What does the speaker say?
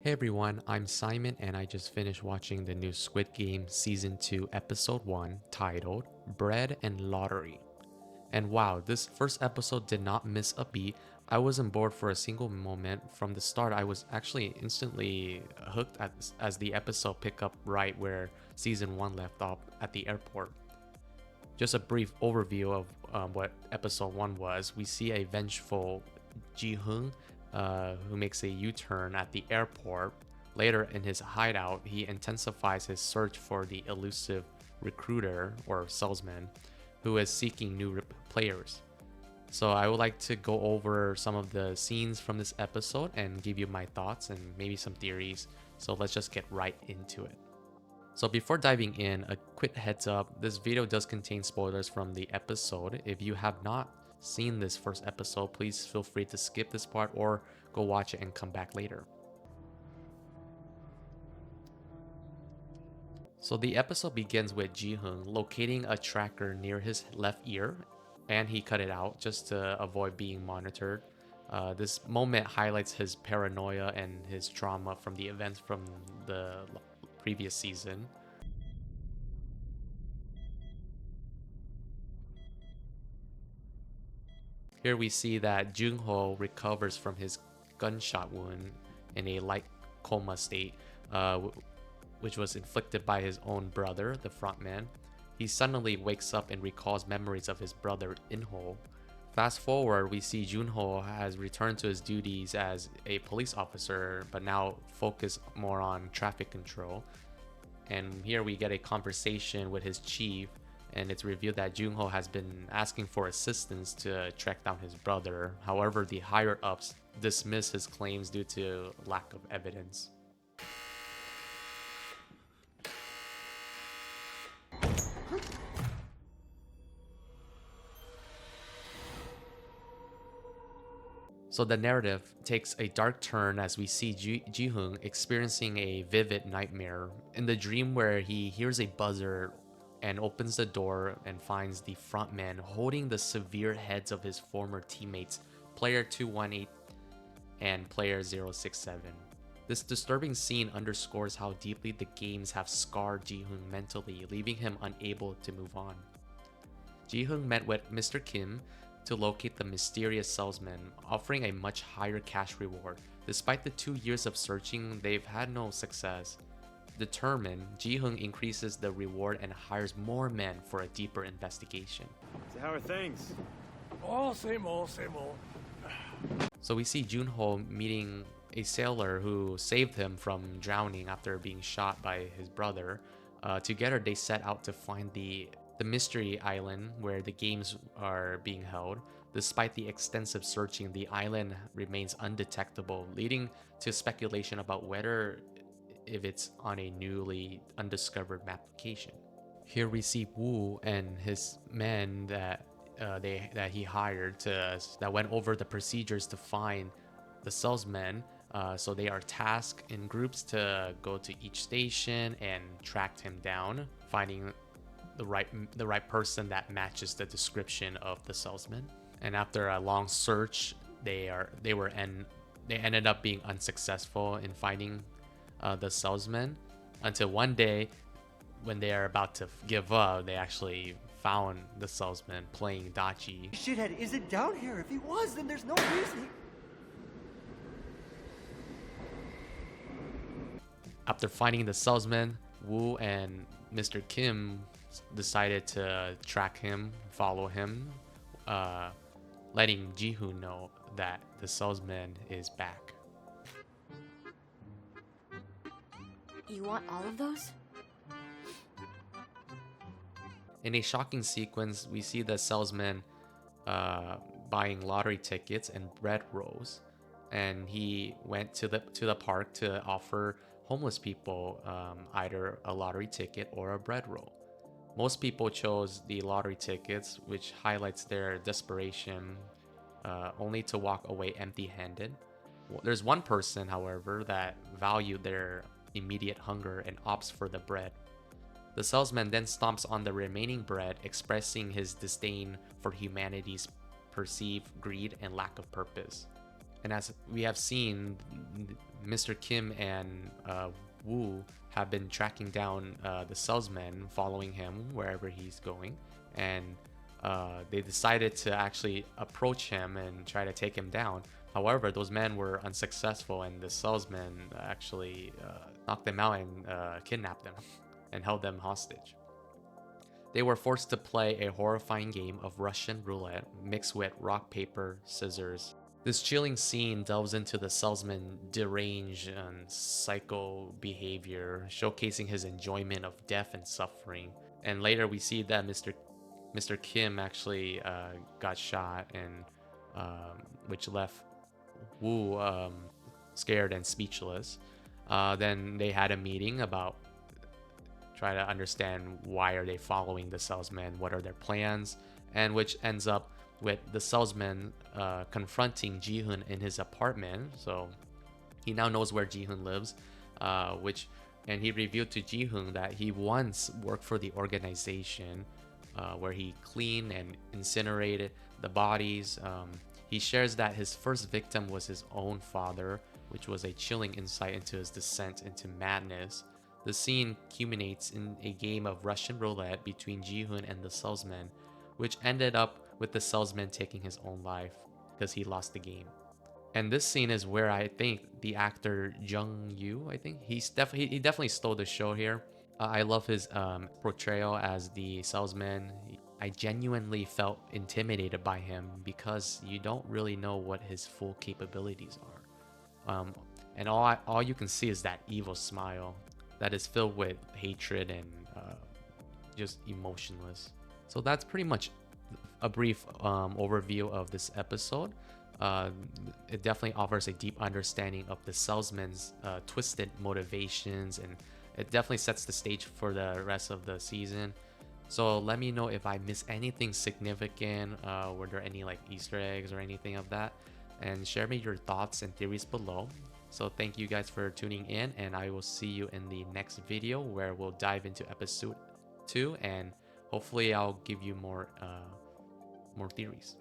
Hey everyone, I'm Simon and I just finished watching the new Squid Game Season 2 Episode 1 titled Bread and Lottery. And wow, this first episode did not miss a beat. I wasn't bored for a single moment. From the start, I was actually instantly hooked as the episode picked up right where Season 1 left off at the airport. Just a brief overview of what Episode 1 was. We see a vengeful Ji-hoon who makes a U-turn at the airport. Later in his hideout, he intensifies his search for the elusive recruiter or salesman who is seeking new players. So I would like to go over some of the scenes from this episode and give you my thoughts and maybe some theories. So let's just get right into it. So before diving in, a quick heads up, this video does contain spoilers from the episode. If you have not seen this first episode, please feel free to skip this part or go watch it and come back later. So the episode begins with Ji-hoon locating a tracker near his left ear, and he cut it out just to avoid being monitored. This moment highlights his paranoia and his trauma from the events from the previous season. Here we see that Jung-ho recovers from his gunshot wound in a light coma state, which was inflicted by his own brother, the frontman. He suddenly wakes up and recalls memories of his brother In-ho. Fast forward, we see Junho has returned to his duties as a police officer, but now focus more on traffic control. And here we get a conversation with his chief, and it's revealed that Junho has been asking for assistance to track down his brother. However, the higher ups dismiss his claims due to lack of evidence. So the narrative takes a dark turn as we see Ji-hoon experiencing a vivid nightmare. In the dream where he hears a buzzer and opens the door and finds the frontman holding the severe heads of his former teammates, Player 218 and Player 067. This disturbing scene underscores how deeply the games have scarred Ji-hoon mentally, leaving him unable to move on. Ji-hoon met with Mr. Kim to locate the mysterious salesman, offering a much higher cash reward. Despite the 2 years of searching, they've had no success. Determined, Ji-hoon increases the reward and hires more men for a deeper investigation. So how are things? Oh, same old, same old. So we see Junho meeting a sailor who saved him from drowning after being shot by his brother. Together they set out to find the mystery island where the games are being held. Despite the extensive searching, the island remains undetectable, leading to speculation about whether if it's on a newly undiscovered map location. Here we see Woo and his men that he hired that went over the procedures to find the salesman. So they are tasked in groups to go to each station and track him down, finding the right person that matches the description of the salesman. And after a long search, they ended up being unsuccessful in finding the salesman, until one day when they are about to give up, they actually found the salesman playing Dachi. Shithead isn't down here. If he was, then there's no reason. After finding the salesman, Woo and Mr. Kim decided to track him, follow him, letting Ji-hoon know that the salesman is back. You want all of those? In a shocking sequence, we see the salesman buying lottery tickets and bread rolls, and he went to the park to offer homeless people either a lottery ticket or a bread roll. Most people chose the lottery tickets, which highlights their desperation, only to walk away empty-handed. There's one person, however, that valued their immediate hunger and opts for the bread. The salesman then stomps on the remaining bread, expressing his disdain for humanity's perceived greed and lack of purpose. And as we have seen, Mr. Kim and Woo have been tracking down the salesman, following him wherever he's going, and they decided to actually approach him and try to take him down. However, those men were unsuccessful, and the salesman actually knocked them out and kidnapped them and held them hostage. They were forced to play a horrifying game of Russian roulette mixed with rock, paper, scissors. This chilling scene delves into the salesman's deranged and psycho behavior, showcasing his enjoyment of death and suffering. And later we see that Mr. Kim actually got shot, and which left Woo scared and speechless. Then they had a meeting about try to understand why are they following the salesman, what are their plans, and which ends up with the salesman confronting Ji-hoon in his apartment. So he now knows where Ji-hoon lives, and he revealed to Ji-hoon that he once worked for the organization where he cleaned and incinerated the bodies. He shares that his first victim was his own father, which was a chilling insight into his descent into madness. The scene culminates in a game of Russian roulette between Ji-hoon and the salesman, which ended up with the salesman taking his own life because he lost the game. And this scene is where I think the actor Jung Yoo, I think he definitely stole the show here. I love his portrayal as the salesman. I genuinely felt intimidated by him because you don't really know what his full capabilities are. And all you can see is that evil smile that is filled with hatred and just emotionless. So that's pretty much a brief overview of this episode. It definitely offers a deep understanding of the salesman's twisted motivations, and it definitely sets the stage for the rest of the season. So let me know if I missed anything significant. Were there any like Easter eggs or anything of that? And share me your thoughts and theories below. So thank you guys for tuning in, and I will see you in the next video where we'll dive into episode 2, and hopefully I'll give you more theories.